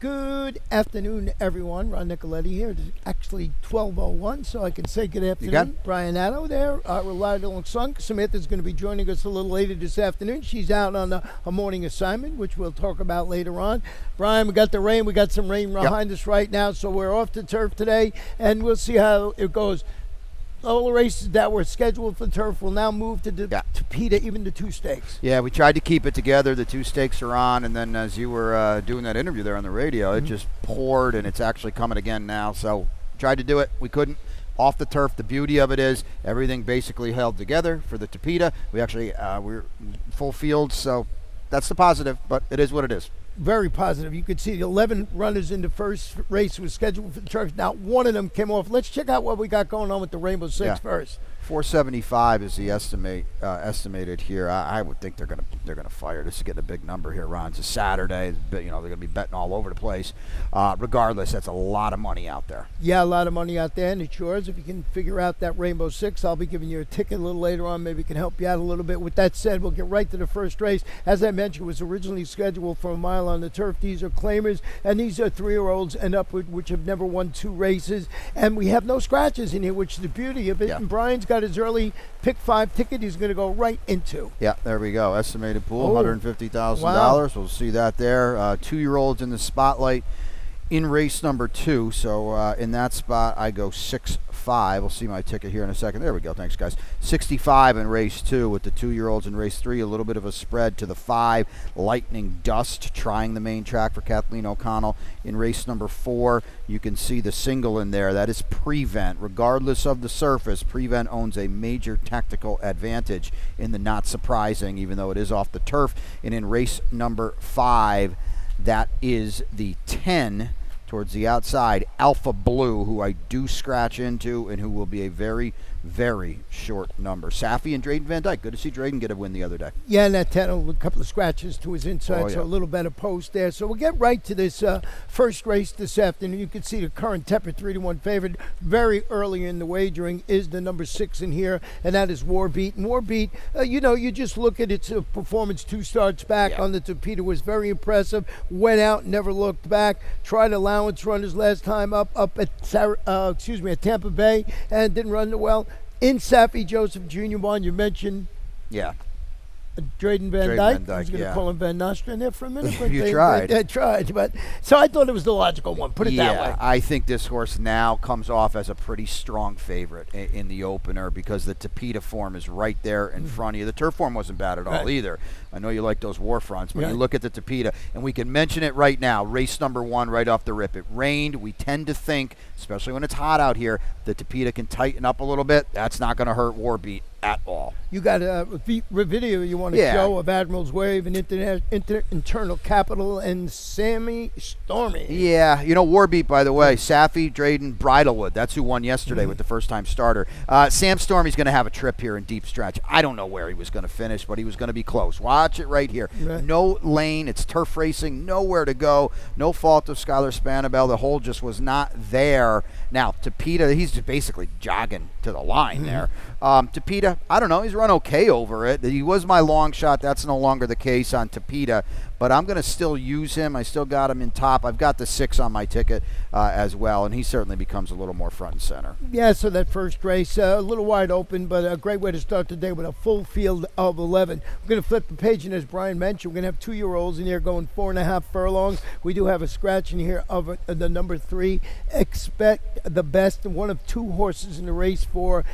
Good afternoon, everyone. Ron Nicoletti here. It's actually 12:01, so I can say good afternoon. Brian Addo there, our reliable son. Samantha's going to be joining us a little later this afternoon. She's out on a morning assignment, which we'll talk about later on. Brian, we got the rain. We got some rain behind us right now, so we're off the turf today, and we'll see how it goes. All the races that were scheduled for turf will now move to Tapeta, even the two stakes. Yeah, we tried to keep it together. The two stakes are on, and then as you were doing that interview there on the radio, it just poured, and it's actually coming again now. So tried to do it. We couldn't. Off the turf, the beauty of it is everything basically held together for the Tapeta. We actually we're full field, so that's the positive, but it is what it is. Very positive. You could see the 11 runners in the first race was scheduled for the turf. Now, one of them came off. Let's check out what we got going on with the Rainbow Six first. 475 is the estimated here. I would think they're gonna fire. This is getting a big number here, Ron. It's a Saturday. They're gonna be betting all over the place. Regardless, that's a lot of money out there. Yeah, a lot of money out there, and it's yours. If you can figure out that Rainbow Six, I'll be giving you a ticket a little later on. Maybe it can help you out a little bit. With that said, we'll get right to the first race. As I mentioned, it was originally scheduled for a mile on the turf. These are claimers, and these are 3-year-olds and upward, which have never won two races. And we have no scratches in here, which is the beauty of it. Yeah. And Brian's got his early pick 5 ticket he's going to go right into. Yeah, there we go. Estimated pool, $150,000. Wow. We'll see that there. 2-year-olds in the spotlight in race number 2. So in that spot, I go 6-5. We'll see my ticket here in a second. There we go. Thanks, guys. 65 in race 2 with the 2-year-olds in race 3. A little bit of a spread to the 5. Lightning Dust trying the main track for Kathleen O'Connell. In race number 4, you can see the single in there. That is Prevent. Regardless of the surface, Prevent owns a major tactical advantage in the Not Surprising, even though it is off the turf. And in race number 5, that is the 10 towards the outside, Alpha Blue, who I do scratch into and who will be a very, very short number. Safi and Drayden Van Dyke. Good to see Drayden get a win the other day. Yeah, and that 10, a couple of scratches to his inside, so a little better post there. So we'll get right to this first race this afternoon. You can see the current temper 3-1 favorite very early in the wagering is the number 6 in here, and that is Warbeat. And Warbeat, you just look at its performance 2 starts back on the Tapeta, was very impressive. Went out, never looked back. Tried allowance runners last time up at Tampa Bay, and didn't run well. In Safi Joseph Jr. one, you mentioned Drayden Van Dyke. I was going to call him Van Nostrand there for a minute. But you tried. I tried. But so I thought it was the logical one. Put it that way. I think this horse now comes off as a pretty strong favorite in the opener because the Tapeta form is right there in front of you. The turf form wasn't bad at all either. I know you like those war fronts, but you look at the Tapeta, and we can mention it right now. Race number 1 right off the rip. It rained. We tend to think, especially when it's hot out here, the Tapeta can tighten up a little bit. That's not going to hurt Warbeat at all. You got a video you want to show of Admiral's Wave and Internal Capital and Sammy Stormy. Yeah, Warbeat, by the way, Safi, Drayden, Bridlewood. That's who won yesterday with the first-time starter. Sam Stormy's going to have a trip here in deep stretch. I don't know where he was going to finish, but he was going to be close. Watch it right here. Right. No lane. It's turf racing. Nowhere to go. No fault of Skylar Spanabel. The hole just was not there. Now, Tapeta, he's just basically jogging to the line there. Tapeta, I don't know. He's run okay over it. He was my long shot. That's no longer the case on Tapeta, but I'm going to still use him. I still got him in top. I've got the 6 on my ticket as well, and he certainly becomes a little more front and center. Yeah, so that first race, a little wide open, but a great way to start the day with a full field of 11. We're going to flip the page, and as Brian mentioned, we're going to have 2-year-olds in here going 4.5 furlongs. We do have a scratch in here of the number 3. Expect the best, one of 2 horses in the race for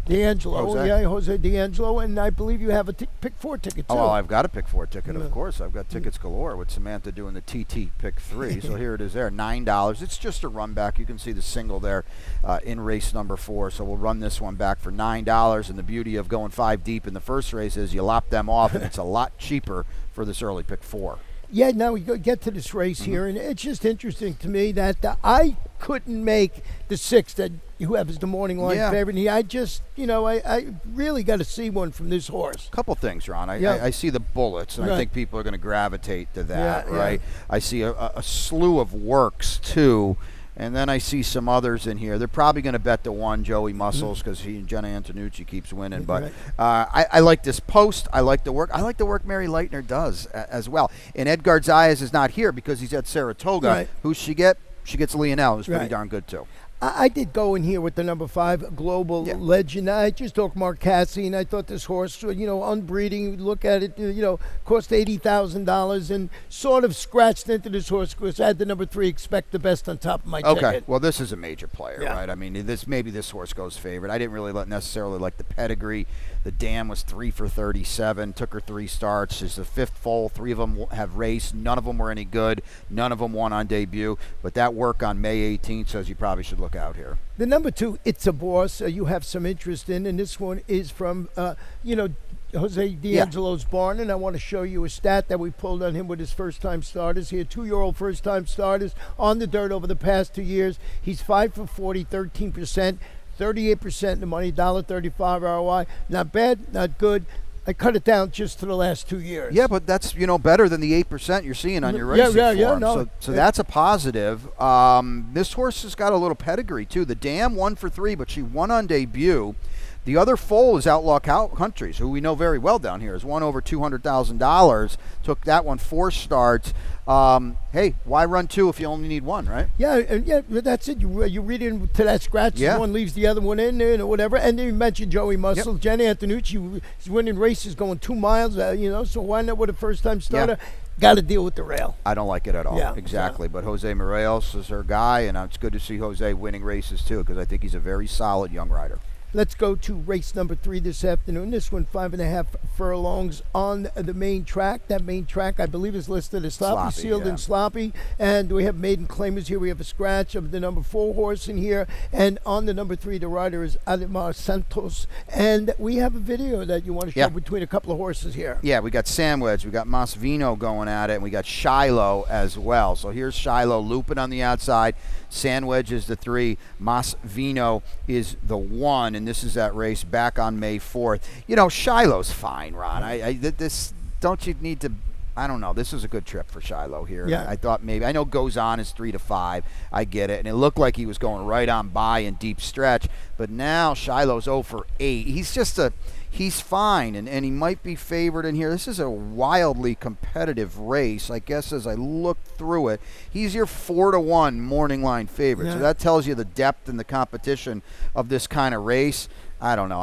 D'Angelo, Jose D'Angelo, and I believe you have a pick 4 ticket too. Oh, well, I've got a pick 4 ticket, of course. I've got tickets galore with Samantha doing the TT pick 3. So here it is there, $9. It's just a run back. You can see the single there in race number 4. So we'll run this one back for $9. And the beauty of going 5 deep in the first race is you lop them off, and it's a lot cheaper for this early pick 4. Yeah, now we get to this race here, and it's just interesting to me that I couldn't make the 6 that you have as the morning line favorite. I just, I really got to see one from this horse. Couple things, Ron. I see the bullets, and I think people are going to gravitate to that, right? I see a slew of works, too. And then I see some others in here. They're probably going to bet the one, Joey Muscles, because Jenna Antonucci keeps winning. But I like this post. I like the work. I like the work Mary Leitner does as well. And Edgar Zayas is not here because he's at Saratoga. Right. Who's she get? She gets Lionel, who's pretty darn good too. I did go in here with the number 5 Global Legend. I just talked Mark Cassie, and I thought this horse, unbreeding. Look at it, cost $80,000, and sort of scratched into this horse because I had the number 3 Expect the Best on top of my ticket. Okay, well, this is a major player, right? I mean, maybe this horse goes favorite. I didn't really necessarily like the pedigree. The dam was 3 for 37, took her 3 starts. She's the 5th foal. 3 of them have raced. None of them were any good. None of them won on debut. But that work on May 18th says you probably should look out here. The number 2, It's a Boss, you have some interest in, and this one is from, Jose D'Angelo's barn, and I want to show you a stat that we pulled on him with his first-time starters here. 2-year-old first-time starters on the dirt over the past 2 years. He's 5 for 40, 13%. 38% in the money, $1.35 ROI. Not bad, not good. I cut it down just to the last 2 years. Yeah, but that's better than the 8% you're seeing on your racing form. No. So that's a positive. This horse has got a little pedigree too. The dam 1 for 3, but she won on debut. The other foal is Outlaw Countries, who we know very well down here, has won over $200,000. Took that one 4 starts. Hey, why run 2 if you only need 1, right? Yeah, that's it. You read into that scratch, one leaves the other one in there or whatever. And then you mentioned Joey Muscle. Yep. Jenny Antonucci is winning races going 2 miles, so why not with a first-time starter? Yeah. Got to deal with the rail. I don't like it at all. Yeah, exactly. Yeah. But Jose Morelos is her guy, and it's good to see Jose winning races too because I think he's a very solid young rider. Let's go to race number 3 this afternoon. This one, 5.5 furlongs on the main track. That main track, I believe, is listed as sloppy sealed and sloppy. And we have maiden claimers here. We have a scratch of the number 4 horse in here. And on the number 3, the rider is Ademar Santos. And we have a video that you want to show between a couple of horses here. Yeah, we got Sandwedge. We got Masvino going at it. And we got Shiloh as well. So here's Shiloh looping on the outside. Sandwedge is the 3. Masvino is the 1. And this is that race back on May 4th. Shiloh's fine, Ron. Don't you need to? I don't know. This was a good trip for Shiloh here. Yeah. I thought maybe. I know Goes On is 3 to 5. I get it. And it looked like he was going right on by in deep stretch. But now Shiloh's 0 for 8. He's fine, and he might be favored in here. This is a wildly competitive race, I guess, as I look through it. He's your 4 to 1 morning line favorite. So that tells you the depth and the competition of this kind of race. I don't know.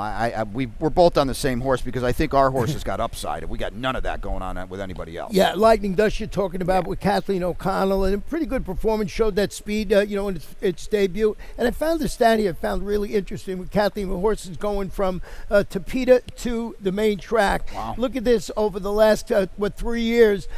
We're both on the same horse because I think our horse has got upside, and we got none of that going on with anybody else. Yeah, Lightning Dust you're talking about with Kathleen O'Connell, and a pretty good performance, showed that speed, in its debut. And I found the stat here I found really interesting with Kathleen. The horse is going from Topeka to the main track. Wow. Look at this over the last, 3 years.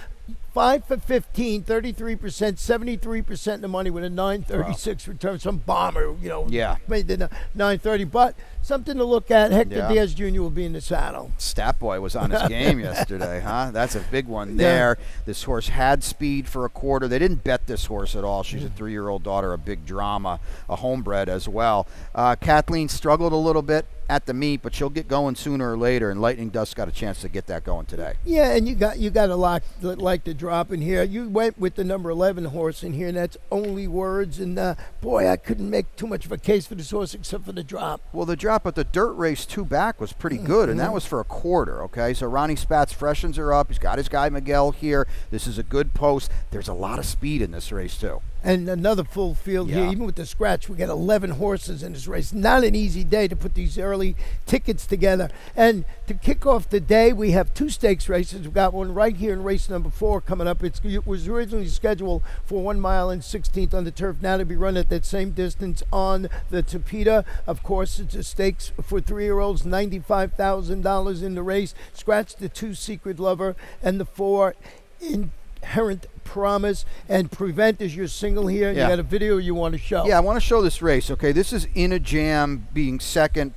5 for 15, 33%, 73% in the money with a 936 return. Some bomber, made the 930. But something to look at. Hector Diaz Jr. will be in the saddle. Stat Boy was on his game yesterday, huh? That's a big one there. Yeah. This horse had speed for a quarter. They didn't bet this horse at all. She's a 3-year-old daughter, a big drama, a homebred as well. Kathleen struggled a little bit at the meet, but she'll get going sooner or later, and Lightning Dust got a chance to get that going today. Yeah, and you got a lot like the drop in here. You went with the number 11 horse in here, and that's Only Words, and boy, I couldn't make too much of a case for this horse except for the drop. Well, the drop at the dirt race 2 back was pretty good, and that was for a quarter, okay? So Ronnie Spatz freshens her up. He's got his guy Miguel here. This is a good post. There's a lot of speed in this race, too. And another full field here. Even with the scratch, we got 11 horses in this race. Not an easy day to put these early tickets together. And to kick off the day, we have 2 stakes races. We've got one right here in race number 4 coming up. It was originally scheduled for 1 mile and 16th on the turf. Now to be run at that same distance on the Topeka. Of course, it's a stakes for 3-year-olds, $95,000 in the race. Scratch the 2 Secret Lover and the 4 Inherent Promise, and Prevent is your single here. You got a video you want to show. Yeah, I want to show this race. Okay, this is In a Jam being second,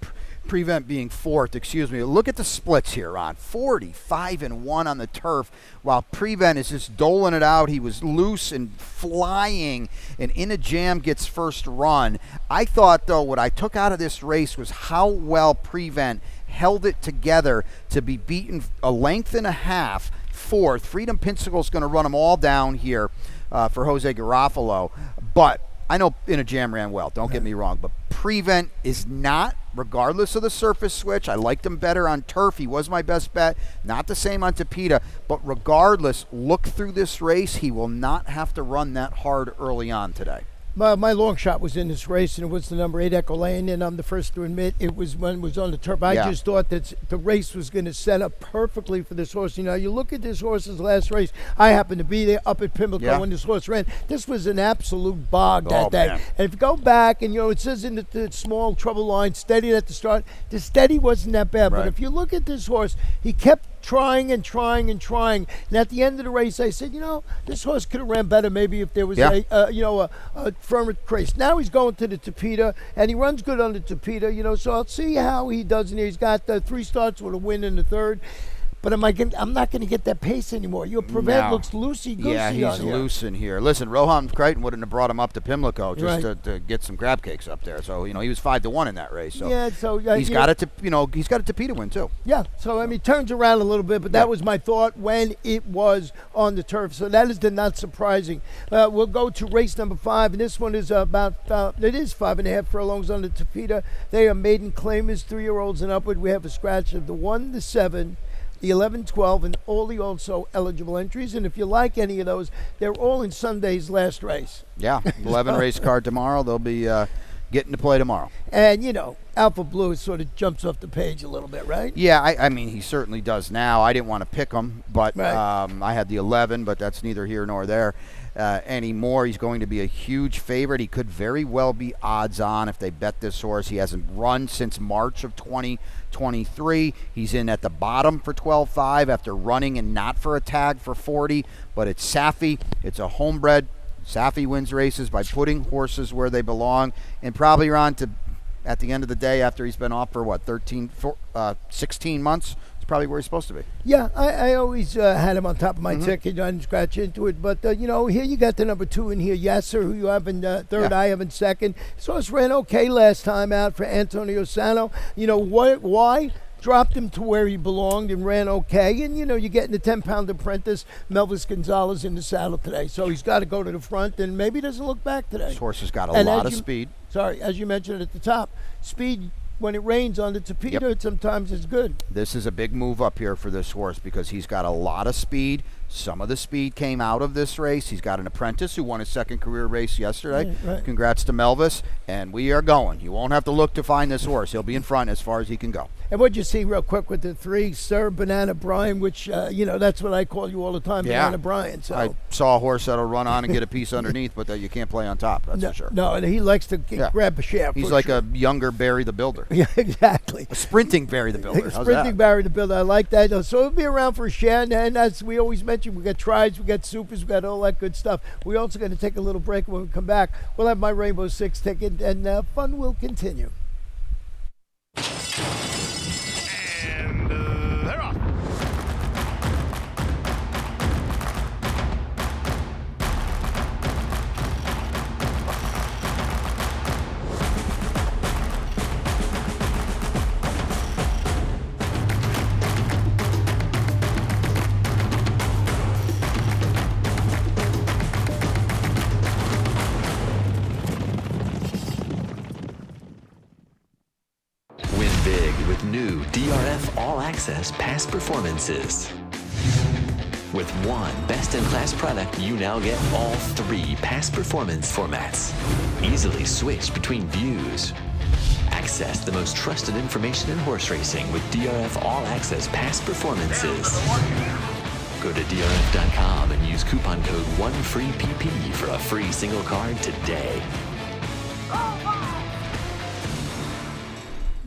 Prevent being fourth. Excuse me. Look at the splits here, Ron. 45-1 on the turf, while Prevent is just doling it out. He was loose and flying, and In a Jam gets first run. I thought, though, what I took out of this race was how well Prevent held it together to be beaten a length and a half. Fourth. Freedom Pinsicle's going to run them all down here for Jose Garofalo. But I know in a jam ran well, don't get me wrong, but Prevent is not, regardless of the surface switch. I liked him better on turf. He was my best bet. Not the same on Tapeta, but regardless, look through this race. He will not have to run that hard early on today. My long shot was in this race, and it was the number 8 Echo Lane, and I'm the first to admit it was when it was on the turf. I just thought that the race was going to set up perfectly for this horse. You know, you look at this horse's last race. I happened to be there up at Pimlico when this horse ran. This was an absolute bog that day. Man. And if you go back, and, you know, it says in the small trouble line, steady at the start. The steady wasn't that bad, but if you look at this horse, he kept trying and trying and trying. And at the end of the race, I said, you know, this horse could have ran better maybe if there was a firmer race. Now he's going to the Tapeta, and he runs good on the Tapeta, you know, so I'll see how he does in here. He's got 3 starts with a win in the 3rd. But I'm not going to get that pace anymore. Your Prevent looks loosey-goosey. Yeah, he's loose in here. Listen, Rohan Crichton wouldn't have brought him up to Pimlico just to get some crab cakes up there. So, you know, he was 5-1 in that race. So he's got a Tapeta win too. Yeah. So I mean, turns around a little bit, but that was my thought when it was on the turf. So that is not surprising. We'll go to race number 5, and this one is about it is 5.5 furlongs on the Tapeta. They are maiden claimers, 3-year-olds and upward. We have a scratch of the 1, the 7. The 11, 12, and all the also eligible entries. And if you like any of those, they're all in Sunday's last race. Yeah, 11 race card tomorrow. They'll be getting to play tomorrow. And, you know, Alpha Blue sort of jumps off the page a little bit, right? Yeah, I mean, he certainly does now. I didn't want to pick him, but I had the 11, but that's neither here nor there anymore. He's going to be a huge favorite. He could very well be odds on if they bet this horse. He hasn't run since March of 2023. He's in at the bottom for 12.5 after running and not for a tag for 40, but it's Safi. It's a homebred. Safi wins races by putting horses where they belong, and probably around to, at the end of the day, after he's been off for 16 months, it's probably where he's supposed to be. Yeah, I always had him on top of my ticket. I didn't scratch into it, but you know, here you got the number 2 in here, Yasser, who you have in 3rd, I have in 2nd. So it ran okay last time out for Antonio Sano. You know why? Dropped him to where he belonged and ran okay. And, you know, you're getting the 10-pound apprentice, Melvis Gonzalez, in the saddle today. So he's got to go to the front, and maybe doesn't look back today. This horse has got a lot of speed. Sorry, as you mentioned at the top, speed when it rains on the Tapeta, sometimes it's good. This is a big move up here for this horse because he's got a lot of speed. Some of the speed came out of this race. He's got an apprentice who won his 2nd career race yesterday. Right. Congrats to Melvis. And we are going. You won't have to look to find this horse. He'll be in front as far as he can go. And what'd you see real quick with the 3, Sir Banana Brian, which, you know, that's what I call you all the time, Banana Brian. So I saw a horse that'll run on and get a piece underneath, but that you can't play on top, that's for sure. No, and he likes to grab a shaft. He's like a younger Barry the Builder. Yeah, exactly. A sprinting Barry the Builder. Sprinting Barry the Builder. I like that. So it'll be around for a share. And as we always mention, we got trides, we got supers, we got all that good stuff. We're also going to take a little break. When we come back, we'll have my Rainbow 6 ticket, and fun will continue. And they're off. Win big with new DRF All Access Past Performances. With one best-in-class product, you now get all 3 past performance formats. Easily switch between views. Access the most trusted information in horse racing with DRF All Access Past Performances. Go to DRF.com and use coupon code 1FREEPP for a free single card today.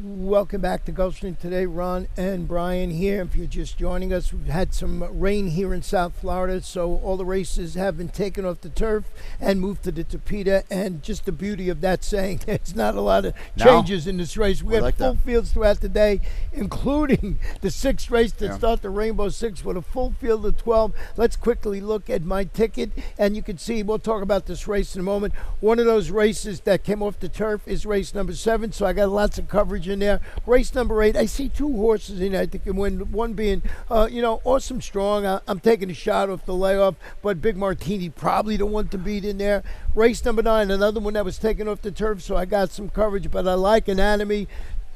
Welcome back to Gulfstream today. Ron and Brian here. If you're just joining us, we've had some rain here in South Florida, so all the races have been taken off the turf and moved to the Tapeta. And just the beauty of that saying, there's not a lot of changes in this race. We have full fields throughout the day, including the 6th race to start the Rainbow 6 with a full field of 12. Let's quickly look at my ticket, and you can see, we'll talk about this race in a moment. One of those races that came off the turf is race number 7, so I got lots of coverage in there. there. Race number 8, I see 2 horses in there I think can win. One being, Awesome Strong. I'm taking a shot off the layoff, but Big Martini probably the one to beat in there. Race number 9, another one that was taken off the turf, so I got some coverage, but I like Anatomy.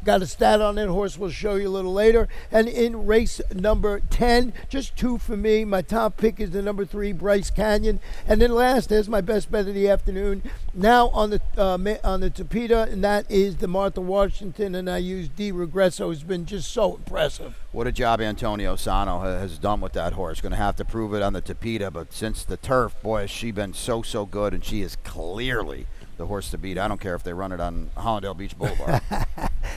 Got a stat on that horse we'll show you a little later. And in race number 10, just 2 for me. My top pick is the number 3, Bryce Canyon. And then last, there's my best bet of the afternoon. Now on the Tapeta, and that is the Martha Washington, and I use D. Regresso. It's been just so impressive. What a job Antonio Sano has done with that horse. Going to have to prove it on the Tapeta, but since the turf, boy, has she been so good, and she is clearly the horse to beat. I don't care if they run it on Hollandale Beach Boulevard.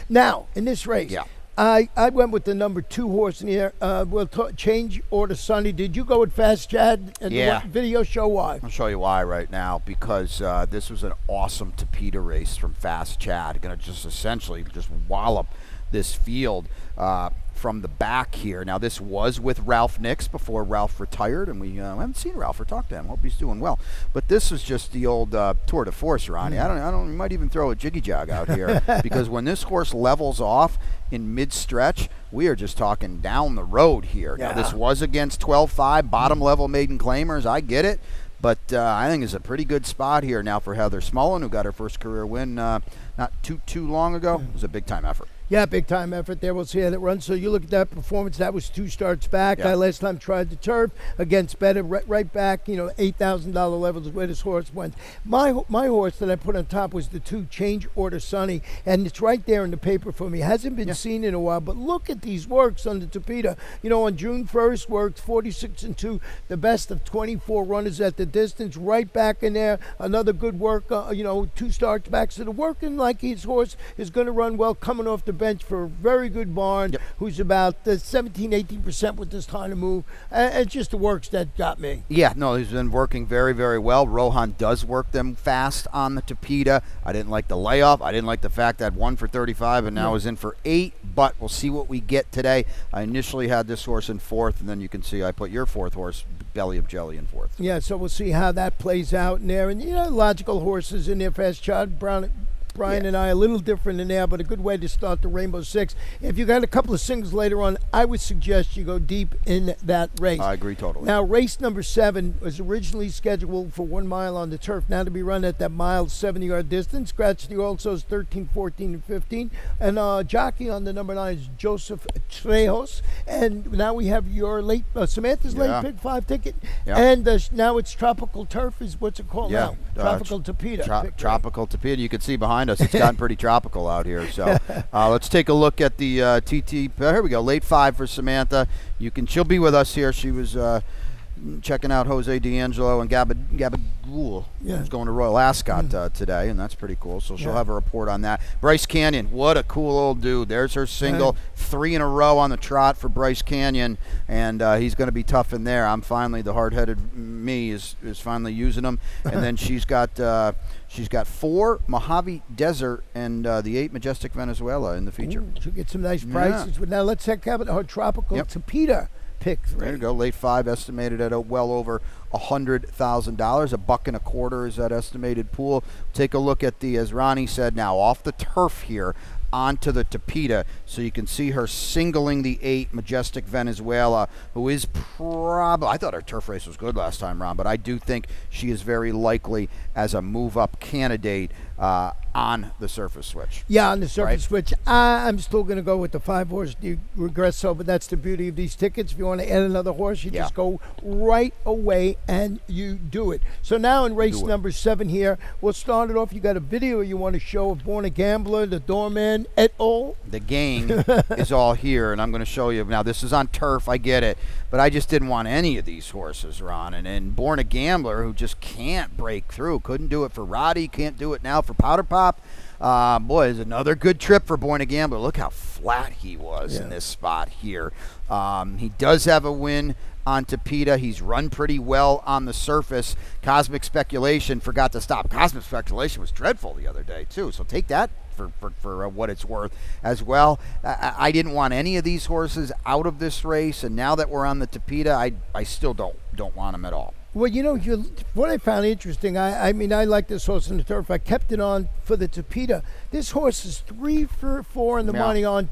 Now, in this race, yeah. I went with the number 2 horse in here. We'll change order, Sonny. Did you go with Fast Chad? And yeah. The video show why? I'll show you why right now, because this was an awesome Tapeta race from Fast Chad. Going to just essentially just wallop this field from the back here. Now, this was with Ralph Nix before Ralph retired, and we haven't seen Ralph or talked to him. Hope he's doing well. But this is just the old tour de force, Ronnie. I don't. You might even throw a jiggy jog out here because when this horse levels off in mid-stretch, we are just talking down the road here. Yeah. Now, this was against 12-5 bottom-level maiden claimers. I get it. But I think it's a pretty good spot here now for Heather Smullen, who got her first career win not too long ago. It was a big-time effort. Yeah, big-time effort there. We'll see how that runs. So you look at that performance. That was 2 starts back. Yeah. I last time tried the turf against Better, right back, $8,000 levels is where this horse went. My horse that I put on top was the 2 Change Order Sonny, and it's right there in the paper for me. Hasn't been seen in a while, but look at these works on the Tapeta. On June 1st, worked 46-2, the best of 24 runners at the distance, right back in there. Another good work, 2 starts back. So the working like his horse is going to run well, coming off the bench for a very good barn, who's about 17-18% with this time to move. It's just the works that got me. Yeah, no, he's been working very, very well. Rohan does work them fast on the Tapeta. I didn't like the layoff. I didn't like the fact that 1 for 35 and now is in for 8, but we'll see what we get today. I initially had this horse in 4th, and then you can see I put your 4th horse, Belly of Jelly, in 4th. Yeah, so we'll see how that plays out in there. And, logical horses in there, Fast Chad, Brian and I a little different in there, but a good way to start the Rainbow Six. If you got a couple of singles later on, I would suggest you go deep in that race. I agree totally. Now, race number 7 was originally scheduled for 1 mile on the turf, now to be run at that mile 70-yard distance. Scratch the also 13, 14, and 15. And jockey on the number 9 is Joseph Trejos. And now we have your Samantha's late pick 5 ticket. Yeah. And now it's Tropical Turf is what's it called now? Tropical Tapeta. Tropical Tapeta. You can see behind us, it's gotten pretty tropical out here. So let's take a look at the TT. Here we go, late 5 for Samantha. She'll be with us here. She was checking out Jose D'Angelo and Gabagool, who's going to Royal Ascot today, and that's pretty cool. So she'll have a report on that. Bryce Canyon, what a cool old dude. There's her single, 3 in a row on the trot for Bryce Canyon, and he's going to be tough in there. I'm finally, the hard-headed me is finally using them, and then she's got 4 Mojave Desert and the 8 Majestic Venezuela in the feature. She'll get some nice prices. Now let's check out her Tropical Tapeta pick 3. There you go, late 5, estimated at well over $100,000. $1.25 is that estimated pool. Take a look at the, as Ronnie said, now off the turf here onto the Tapeta, so you can see her singling the 8 Majestic Venezuela, who is probably, I thought her turf race was good last time, Ron, but I do think she is very likely as a move-up candidate on the surface switch. Yeah, on the surface switch. I'm still going to go with the 5-horse Regresso, but that's the beauty of these tickets. If you want to add another horse, you just go right away and you do it. So now in race number 7 here, we'll start it off. You got a video you want to show of Born a Gambler, the Doorman, et al. The gang is all here, and I'm going to show you. Now, this is on turf, I get it, but I just didn't want any of these horses, Ron. And Born a Gambler, who just can't break through, couldn't do it for Roddy, can't do it now for Powder Pop. Boy, it's another good trip for Born a Gambler. Look how flat he was in this spot here. He does have a win on Tapeta. He's run pretty well on the surface. Cosmic Speculation forgot to stop. Cosmic Speculation was dreadful the other day, too. So take that for what it's worth as well. I didn't want any of these horses out of this race, and now that we're on the Tapeta, I still don't want them at all. Well, what I found interesting, I mean, I like this horse in the turf. I kept it on for the Tapeta. This horse is 3 for 4 in the money on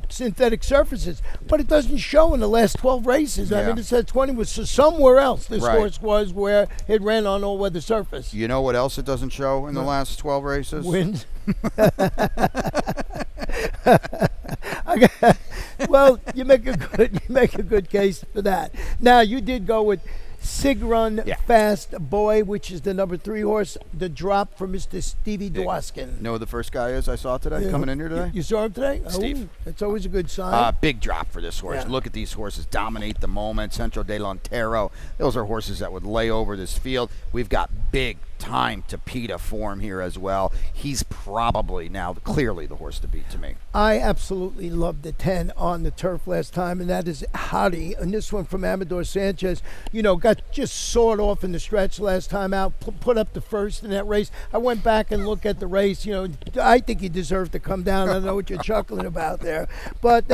synthetic surfaces, but it doesn't show in the last 12 races. I mean, it said 20 was somewhere else. This horse was where it ran on all-weather surface. You know what else it doesn't show in the last 12 races? Wins. Well, you make a good case for that. Now, you did go with Sigrun Fast Boy, which is the number 3 horse, the drop for Mr. Stevie Dwoskin. Know who the first guy is I saw today, coming in here today? You saw him today? Steve. Oh, that's always a good sign. Big drop for this horse. Yeah. Look at these horses. Dominate the moment. Centro de Lontero. Those are horses that would lay over this field. We've got big time Tapeta form here as well. He's probably now clearly the horse to beat to me. I absolutely loved the 10 on the turf last time, and that is Hottie. And this one from Amador Sanchez, got just sawed off in the stretch last time out, put up the first in that race. I went back and looked at the race. I think he deserved to come down. I don't know what you're chuckling about there. But,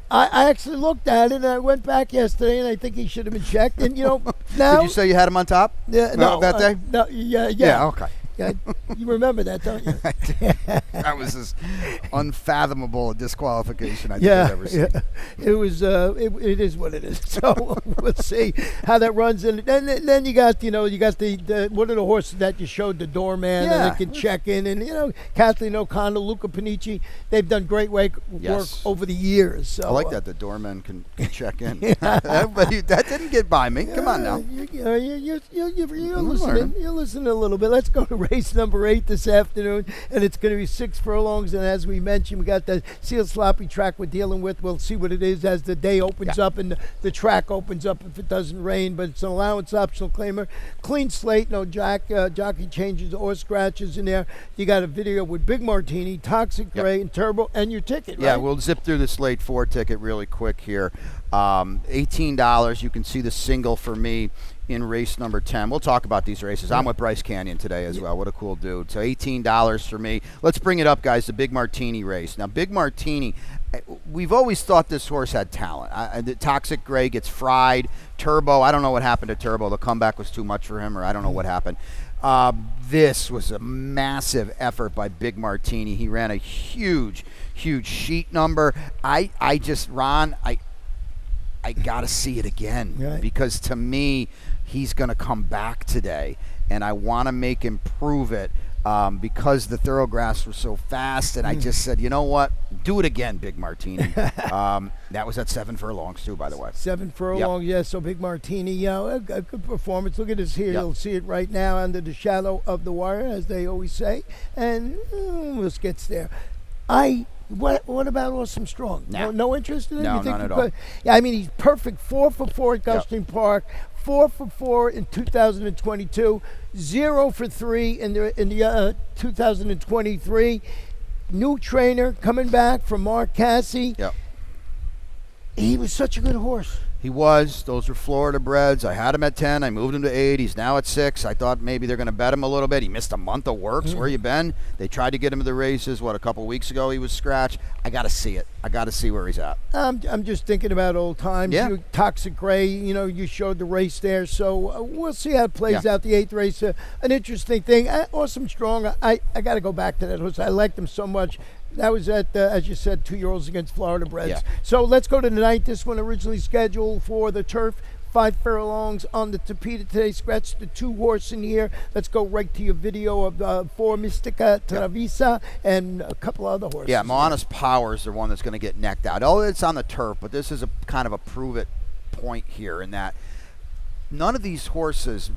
I actually looked at it, and I went back yesterday, and I think he should have been checked. And, now... Did you say you had him on top? Yeah, no. That day? No, yeah. Yeah, okay. Yeah, you remember that, don't you? That was as unfathomable a disqualification I think I've ever seen. Yeah. It was. It is what it is. So we'll see how that runs. And then you got the one of the horses that you showed, the doorman, and they can check in. And Kathleen O'Connell, Luca Panici, they've done great work over the years. So, I like that the doorman can check in. But that didn't get by me. Come on now. You're listening. You're listening a little bit. Let's go to race number 8 this afternoon, and it's going to be 6 furlongs. And as we mentioned, we got the sealed sloppy track we're dealing with. We'll see what it is as the day opens up and the track opens up if it doesn't rain. But it's an allowance optional claimer, clean slate, no jockey changes or scratches in there. You got a video with Big Martini, Toxic Gray, and Turbo, and your ticket. Yeah, right? we'll zip through the slate 4 ticket really quick here. $18. You can see the single for me in race number 10. We'll talk about these races. I'm with Bryce Canyon today as well. What a cool dude. So $18 for me. Let's bring it up, guys, the Big Martini race. Now, Big Martini, we've always thought this horse had talent. The Toxic Gray gets fried. Turbo, I don't know what happened to Turbo. The comeback was too much for him, or I don't know what happened. This was a massive effort by Big Martini. He ran a huge sheet number. I got to see it again because to me, he's going to come back today, and I want to make him prove it because the thoroughgrass were so fast, and I just said, you know what, do it again, Big Martini. That was at 7 furlongs too, by the way. 7 furlongs, so Big Martini, a good performance. Look at his here. You'll see it right now under the shadow of the wire, as they always say, and this gets there. What about Awesome Strong? No interest in it? No, you think none at all. Yeah, I mean, he's perfect. 4 for 4 at Gulfstream Park. 4 for 4 in 2022. 0 for 3 in the 2023. New trainer coming back from Mark Cassie. Yep. He was such a good horse. He was. Those were Florida breds. I had him at 10. I moved him to 8. He's now at 6. I thought maybe they're going to bet him a little bit. He missed a month of work. So where you been? They tried to get him to the races. A couple weeks ago he was scratched. I got to see it. I got to see where he's at. I'm just thinking about old times. Yeah. Toxic Gray, you showed the race there. So we'll see how it plays out, the 8th race. An interesting thing. Awesome Strong. I got to go back to that horse. I liked him so much. That was at, as you said, 2-year-olds against Florida breds. Yeah. So let's go to the 9th. This one originally scheduled for the turf. 5 furlongs on the Tapeta today. Scratch the 2 horse in here. Let's go right to your video of 4 Mystica Travisa and a couple other horses. Yeah, Moana's Power is the one that's going to get necked out. Oh, it's on the turf, but this is a kind of a prove-it point here in that none of these horses,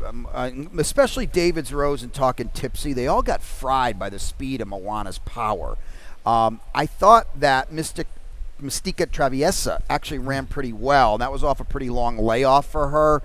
especially David's Rose and Talking Tipsy, they all got fried by the speed of Moana's Power. I thought that Mystica Traviesa actually ran pretty well. That was off a pretty long layoff for her.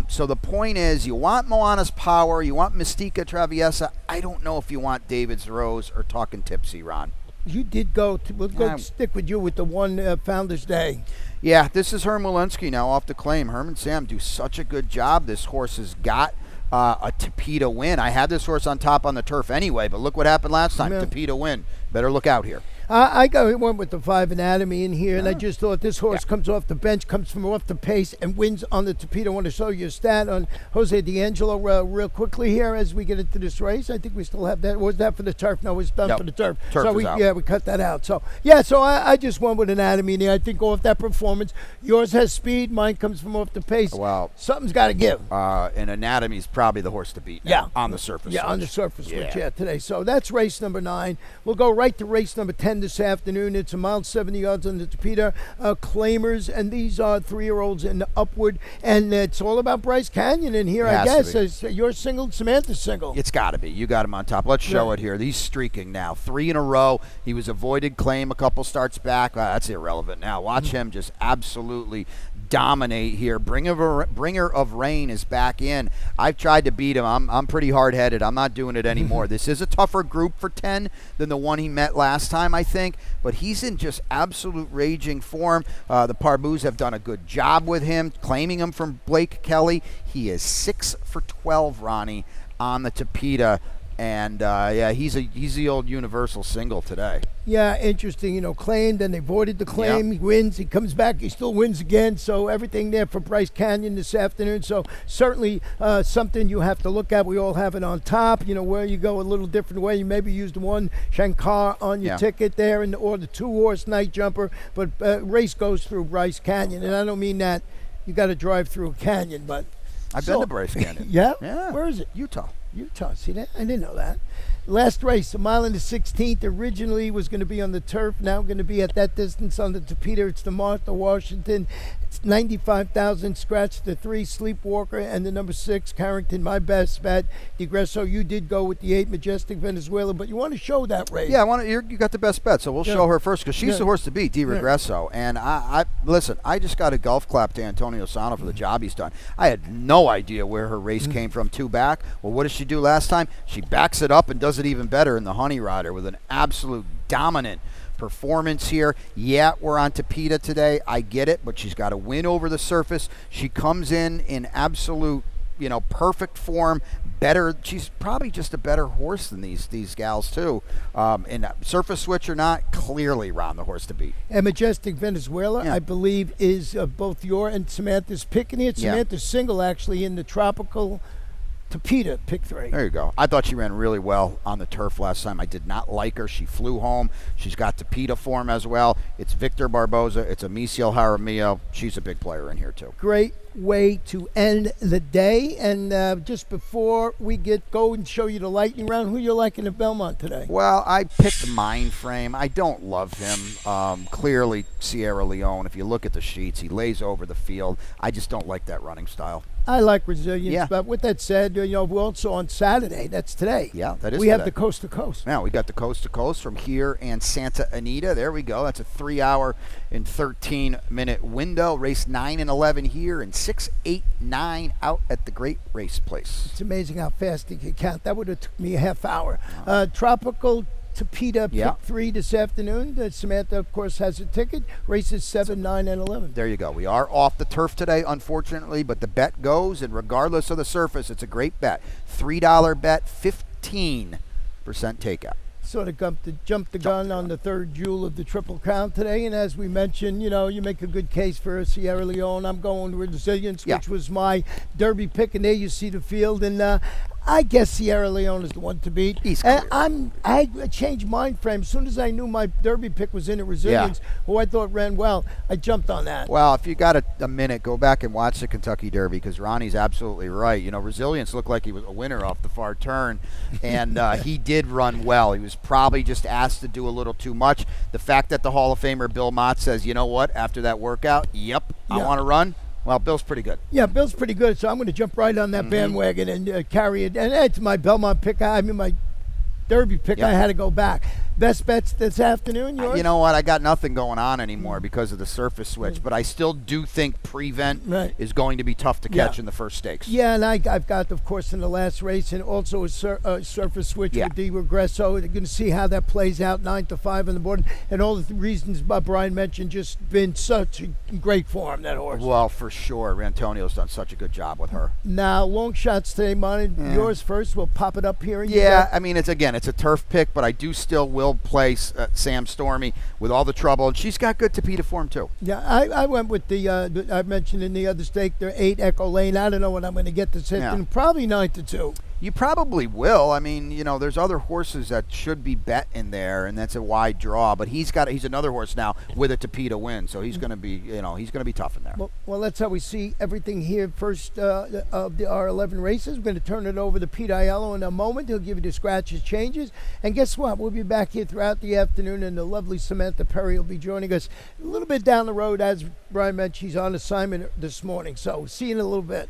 So the point is, you want Moana's Power, you want Mystica Traviesa. I don't know if you want David's Rose or Talking Tipsy, Ron. You did go. We'll stick with you with the one Founders Day. Yeah, this is Herm Walensky now off the claim. Herm and Sam do such a good job. This horse has got a Tapeta win. I had this horse on top on the turf anyway, but look what happened last time. Tapeta win. Better look out here. Went with the 5 Anatomy in here, and I just thought this horse comes off the bench, comes from off the pace, and wins on the Tapeta. I want to show you a stat on Jose D'Angelo real quickly here as we get into this race. I think we still have that. Was that for the turf? No, it was done for the turf. Turf is out. We cut that out. So I just went with Anatomy in here. I think off that performance, yours has speed, mine comes from off the pace. Well, something's got to give. And Anatomy's probably the horse to beat now on the surface switch. On the surface switch, today. So that's race number 9. We'll go right to race number 10 this afternoon. It's a mile 70 yards on the Tapeta. Claimers, and these are 3-year-olds and upward. And it's all about Bryce Canyon in here, I guess. You're single, Samantha's single. It's got to be. You got him on top. Let's show it here. He's streaking now. 3 in a row. He was avoided claim a couple starts back. That's irrelevant now. Watch him just absolutely dominate here. Bringer of Rain is back in. I've tried to beat him. I'm pretty hard-headed. I'm not doing it anymore. This is a tougher group for 10 than the one he met last time, I think, but he's in just absolute raging form. The Parbus have done a good job with him, claiming him from Blake Kelly. He is 6 for 12, Ronnie, on the Tapeta. And, he's the old universal single today. Yeah, interesting. Claimed, and they voided the claim. He wins. He comes back. He still wins again. So everything there for Bryce Canyon this afternoon. So certainly something you have to look at. We all have it on top. Where you go a little different way. You maybe use the one Shankar on your ticket there, or the 2-horse Night Jumper. But race goes through Bryce Canyon. And I don't mean that you got to drive through a canyon, but I've been to Bryce Canyon. Yeah? Where is it? Utah. See that? I didn't know that. Last race, a mile and the 16th. Originally was going to be on the turf. Now going to be at that distance on the Tapeta. It's the Martha Washington. It's 95,000. Scratch the 3 Sleepwalker and the number 6 Carrington. My best bet. DeGresso, you did go with the 8 Majestic Venezuela, but you want to show that race. Yeah, you got the best bet, so we'll show her first because she's the horse to beat, DeGresso. And I listen. I just got a golf clap to Antonio Sano for the job he's done. I had no idea where her race came from. 2 back. Well, what did she do last time? She backs it up and does it even better in the Honey Rider with an absolute dominant performance here. Yeah, we're on Tapeta today. I get it, but she's got to win over the surface. She comes in absolute, perfect form. Better. She's probably just a better horse than these gals too. And surface switch or not, clearly Ron the horse to beat. And Majestic Venezuela, I believe, is both your and Samantha's pick. And it's Samantha's single actually in the Tropical Tapeta pick 3. There you go. I thought she ran really well on the turf last time. I did not like her. She flew home. She's got Tapeta form as well. It's Victor Barboza. It's Amicio Jaramillo. She's a big player in here too. Great way to end the day. And just before we go and show you the lightning round, who you liking at Belmont today? Well, I picked Mindframe. I don't love him. Clearly Sierra Leone. If you look at the sheets, he lays over the field. I just don't like that running style. I like Resilience, but with that said, we're also on Saturday. That's today. Yeah, that is We today. have the Coast to Coast. Now, we got the Coast to Coast from here and Santa Anita. There we go. That's a 3-hour and 13-minute window. Race 9 and 11 here and 6, 8, 9 out at the Great Race Place. It's amazing how fast he can count. That would have took me a half hour. Tropical Tapeta pick 3 this afternoon. Samantha, of course, has a ticket. Races 7, 9, and 11. There you go. We are off the turf today, unfortunately, but the bet goes, and regardless of the surface, it's a great bet. $3 bet, 15% takeout. Sort of jumped the gun on the third jewel of the Triple Crown today, and as we mentioned, you make a good case for Sierra Leone. I'm going with Resilience, which was my Derby pick, and there you see the field, and I guess Sierra Leone is the one to beat. I changed mind frame as soon as I knew my Derby pick was in at Resilience, who I thought ran well. I jumped on that. Well, if you got a minute, go back and watch the Kentucky Derby because Ronnie's absolutely right. Resilience looked like he was a winner off the far turn, and he did run well. He was probably just asked to do a little too much. The fact that the Hall of Famer Bill Mott says, you know what, after that workout, I want to run. Well, Bill's pretty good. Yeah, Bill's pretty good, so I'm going to jump right on that bandwagon and carry it. And it's my Belmont pick. My Derby pick. I had to go back. Best bets this afternoon, yours? You know what? I got nothing going on anymore because of the surface switch, but I still do think Prevent is going to be tough to catch in the first stakes. Yeah, and I've got, of course, in the last race, and also a surface switch with De Regresso. They're going to see how that plays out, 9 to 5 on the board, and all the reasons Brian mentioned, just been such a great form, that horse. Well, for sure. Antonio's done such a good job with her. Now, long shots today, mine. Yours first. We'll pop it up here. Yeah, I mean, it's again, it's a turf pick, but I do still will play Sam Stormy with all the trouble, and she's got good Tapeta form too. Yeah, I went with the I mentioned in the other stake, the 8 Echo Lane. I don't know what I'm going to get this afternoon. Probably 9-2. You probably will. I mean, there's other horses that should be bet in there, and that's a wide draw. But he's another horse now with a Tapeta win, so he's going to be, he's going to be tough in there. Well, that's how we see everything here. First of our 11 races, we're going to turn it over to Pete Aiello in a moment. He'll give you the scratches, changes, and guess what? We'll be back here throughout the afternoon, and the lovely Samantha Perry will be joining us a little bit down the road. As Brian mentioned, she's on assignment this morning. So see you in a little bit.